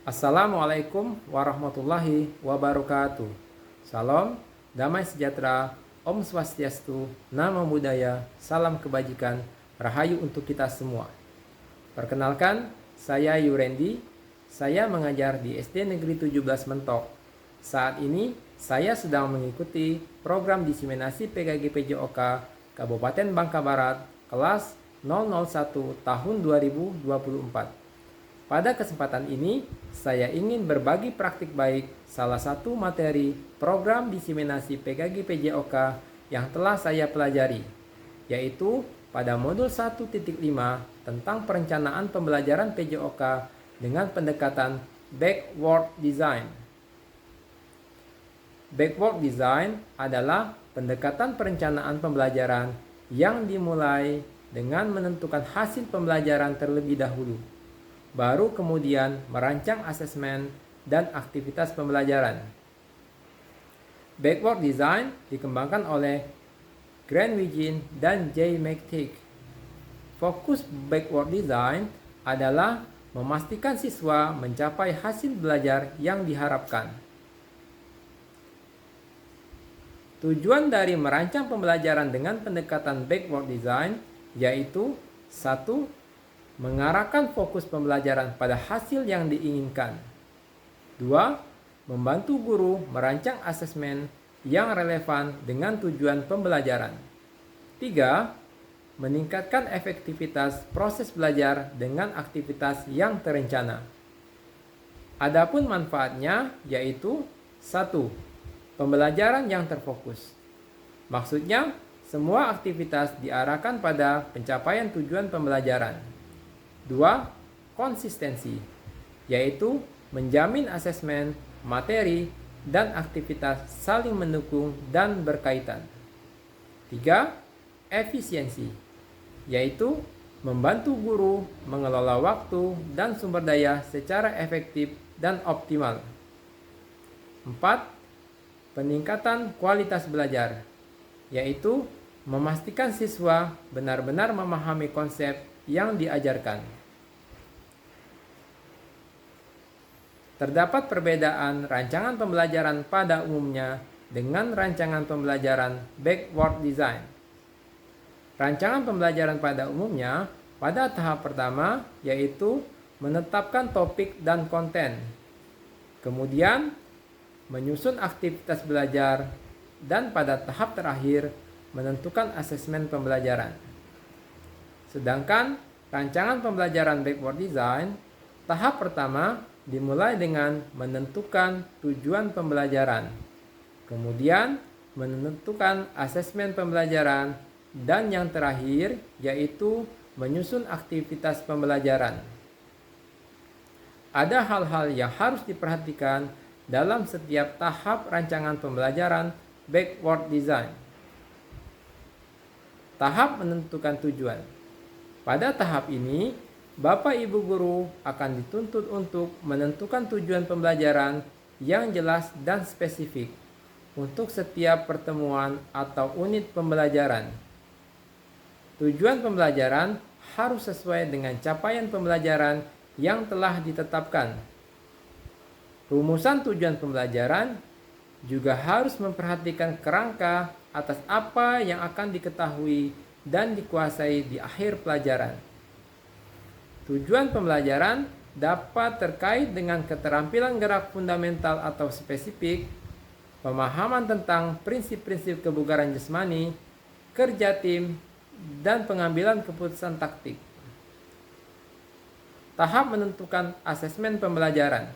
Assalamualaikum warahmatullahi wabarakatuh. Salam, damai sejahtera, Om Swastiastu, Namo Buddhaya, salam kebajikan, rahayu untuk kita semua. Perkenalkan, saya Yurendi. Saya mengajar di SD Negeri 17 Mentok. Saat ini, saya sedang mengikuti program diseminasi PKG PJOK Kabupaten Bangka Barat kelas 001 tahun 2024. Pada kesempatan ini, saya ingin berbagi praktik baik salah satu materi program diseminasi PKG PJOK yang telah saya pelajari, yaitu pada modul 1.5 tentang perencanaan pembelajaran PJOK dengan pendekatan backward design. Backward design adalah pendekatan perencanaan pembelajaran yang dimulai dengan menentukan hasil pembelajaran terlebih dahulu, baru kemudian merancang asesmen dan aktivitas pembelajaran. Backward design dikembangkan oleh Grant Wigin dan J. McTighe. Fokus backward design adalah memastikan siswa mencapai hasil belajar yang diharapkan. Tujuan dari merancang pembelajaran dengan pendekatan backward design yaitu 1. Mengarahkan fokus pembelajaran pada hasil yang diinginkan. 2. Membantu guru merancang asesmen yang relevan dengan tujuan pembelajaran. 3. Meningkatkan efektivitas proses belajar dengan aktivitas yang terencana. Adapun manfaatnya yaitu 1. Pembelajaran yang terfokus. Maksudnya, semua aktivitas diarahkan pada pencapaian tujuan pembelajaran. 2. Konsistensi, yaitu menjamin asesmen, materi, dan aktivitas saling mendukung dan berkaitan. 3. Efisiensi, yaitu membantu guru mengelola waktu dan sumber daya secara efektif dan optimal. 4. Peningkatan kualitas belajar, yaitu memastikan siswa benar-benar memahami konsep yang diajarkan. Terdapat perbedaan rancangan pembelajaran pada umumnya dengan rancangan pembelajaran backward design. Rancangan pembelajaran pada umumnya pada tahap pertama yaitu menetapkan topik dan konten, kemudian menyusun aktivitas belajar, dan pada tahap terakhir menentukan asesmen pembelajaran. Sedangkan rancangan pembelajaran backward design, tahap pertama dimulai dengan menentukan tujuan pembelajaran, kemudian menentukan asesmen pembelajaran, dan yang terakhir yaitu menyusun aktivitas pembelajaran. Ada hal-hal yang harus diperhatikan dalam setiap tahap rancangan pembelajaran backward design. Tahap menentukan tujuan. Pada tahap ini, Bapak Ibu guru akan dituntut untuk menentukan tujuan pembelajaran yang jelas dan spesifik untuk setiap pertemuan atau unit pembelajaran. Tujuan pembelajaran harus sesuai dengan capaian pembelajaran yang telah ditetapkan. Rumusan tujuan pembelajaran juga harus memperhatikan kerangka atas apa yang akan diketahui dan dikuasai di akhir pelajaran. Tujuan pembelajaran dapat terkait dengan keterampilan gerak fundamental atau spesifik, pemahaman tentang prinsip-prinsip kebugaran jasmani, kerja tim, dan pengambilan keputusan taktik. Tahap menentukan asesmen pembelajaran.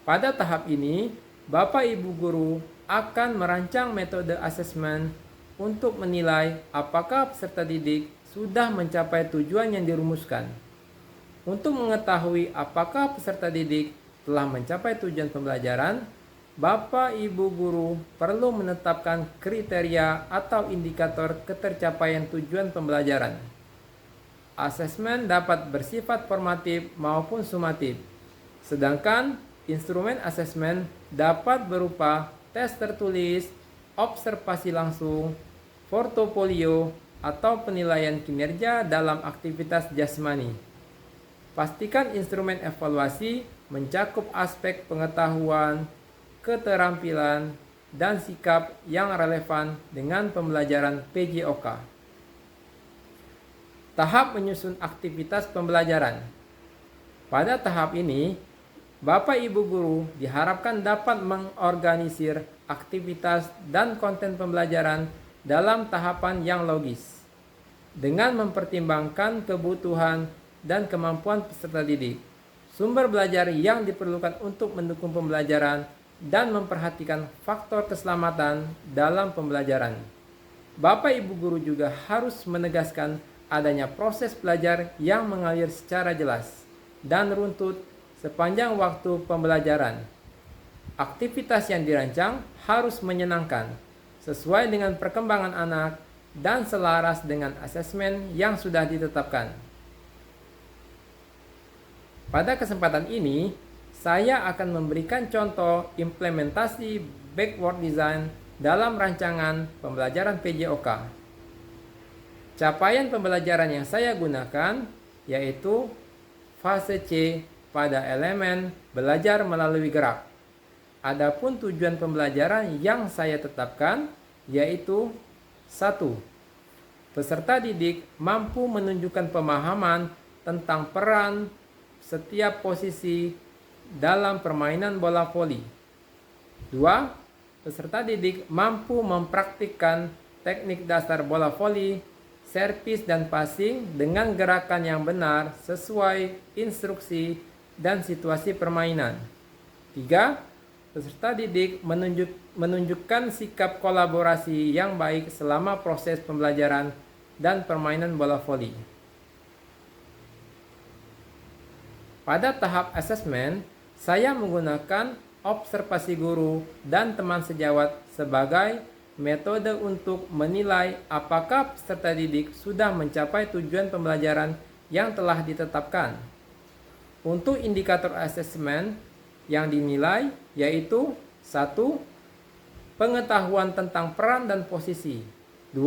Pada tahap ini, Bapak Ibu guru akan merancang metode asesmen untuk menilai apakah peserta didik sudah mencapai tujuan yang dirumuskan. Untuk mengetahui apakah peserta didik telah mencapai tujuan pembelajaran, Bapak Ibu guru perlu menetapkan kriteria atau indikator ketercapaian tujuan pembelajaran. Asesmen dapat bersifat formatif maupun sumatif, sedangkan instrumen asesmen dapat berupa tes tertulis, observasi langsung, portofolio, atau penilaian kinerja dalam aktivitas jasmani. Pastikan instrumen evaluasi mencakup aspek pengetahuan, keterampilan, dan sikap yang relevan dengan pembelajaran PJOK. Tahap menyusun aktivitas pembelajaran. Pada tahap ini, Bapak Ibu guru diharapkan dapat mengorganisir aktivitas dan konten pembelajaran dalam tahapan yang logis, dengan mempertimbangkan kebutuhan dan kemampuan peserta didik, sumber belajar yang diperlukan untuk mendukung pembelajaran, dan memperhatikan faktor keselamatan dalam pembelajaran. Bapak Ibu guru juga harus menegaskan adanya proses belajar yang mengalir secara jelas dan runtut sepanjang waktu pembelajaran. Aktivitas yang dirancang harus menyenangkan, sesuai dengan perkembangan anak, dan selaras dengan asesmen yang sudah ditetapkan. Pada kesempatan ini, saya akan memberikan contoh implementasi backward design dalam rancangan pembelajaran PJOK. Capaian pembelajaran yang saya gunakan yaitu fase C pada elemen belajar melalui gerak. Adapun tujuan pembelajaran yang saya tetapkan yaitu 1. Peserta didik mampu menunjukkan pemahaman tentang peran setiap posisi dalam permainan bola voli. 2. Peserta didik mampu mempraktikkan teknik dasar bola voli, servis dan passing dengan gerakan yang benar sesuai instruksi dan situasi permainan. 3. Peserta didik menunjukkan sikap kolaborasi yang baik selama proses pembelajaran dan permainan bola voli. Pada tahap asesmen, saya menggunakan observasi guru dan teman sejawat sebagai metode untuk menilai apakah peserta didik sudah mencapai tujuan pembelajaran yang telah ditetapkan. Untuk indikator asesmen yang dinilai yaitu 1. Pengetahuan tentang peran dan posisi. 2.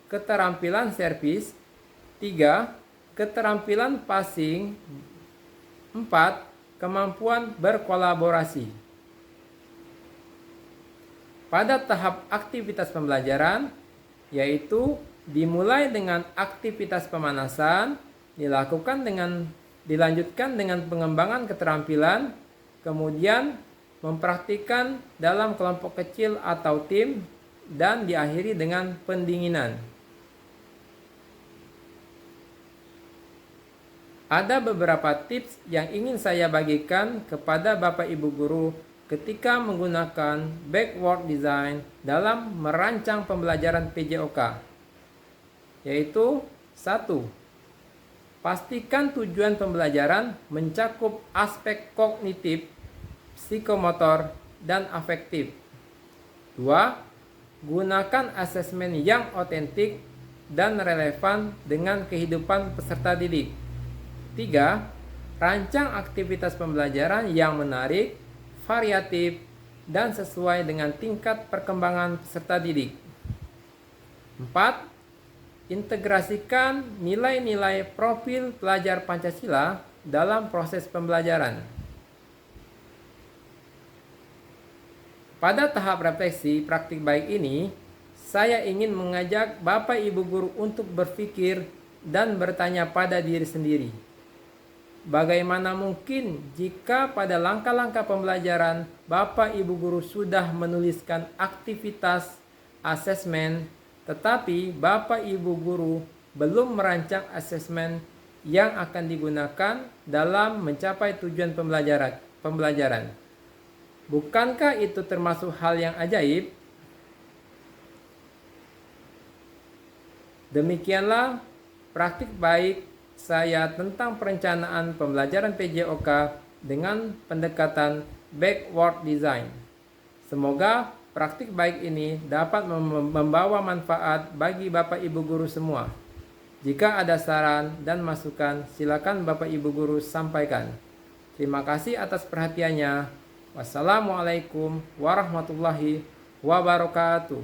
Keterampilan servis. 3. Keterampilan passing. 4. Kemampuan berkolaborasi. Pada tahap aktivitas pembelajaran, yaitu dimulai dengan aktivitas pemanasan, dilanjutkan dengan pengembangan keterampilan, kemudian mempraktikkan dalam kelompok kecil atau tim, dan diakhiri dengan pendinginan. Ada beberapa tips yang ingin saya bagikan kepada Bapak Ibu guru ketika menggunakan backward design dalam merancang pembelajaran PJOK, yaitu 1. Pastikan tujuan pembelajaran mencakup aspek kognitif, psikomotor, dan afektif. 2. Gunakan asesmen yang otentik dan relevan dengan kehidupan peserta didik. 3. Rancang aktivitas pembelajaran yang menarik, variatif, dan sesuai dengan tingkat perkembangan peserta didik. 4. Integrasikan nilai-nilai profil pelajar Pancasila dalam proses pembelajaran. Pada tahap refleksi praktik baik ini, saya ingin mengajak Bapak Ibu guru untuk berpikir dan bertanya pada diri sendiri. Bagaimana mungkin jika pada langkah-langkah pembelajaran Bapak Ibu guru sudah menuliskan aktivitas asesmen, tetapi Bapak Ibu guru belum merancang asesmen yang akan digunakan dalam mencapai tujuan pembelajaran? Bukankah itu termasuk hal yang ajaib? Demikianlah praktik baik saya tentang perencanaan pembelajaran PJOK dengan pendekatan backward design. Semoga praktik baik ini dapat membawa manfaat bagi Bapak Ibu guru semua. Jika ada saran dan masukan, silakan Bapak Ibu guru sampaikan. Terima kasih atas perhatiannya. Wassalamualaikum warahmatullahi wabarakatuh.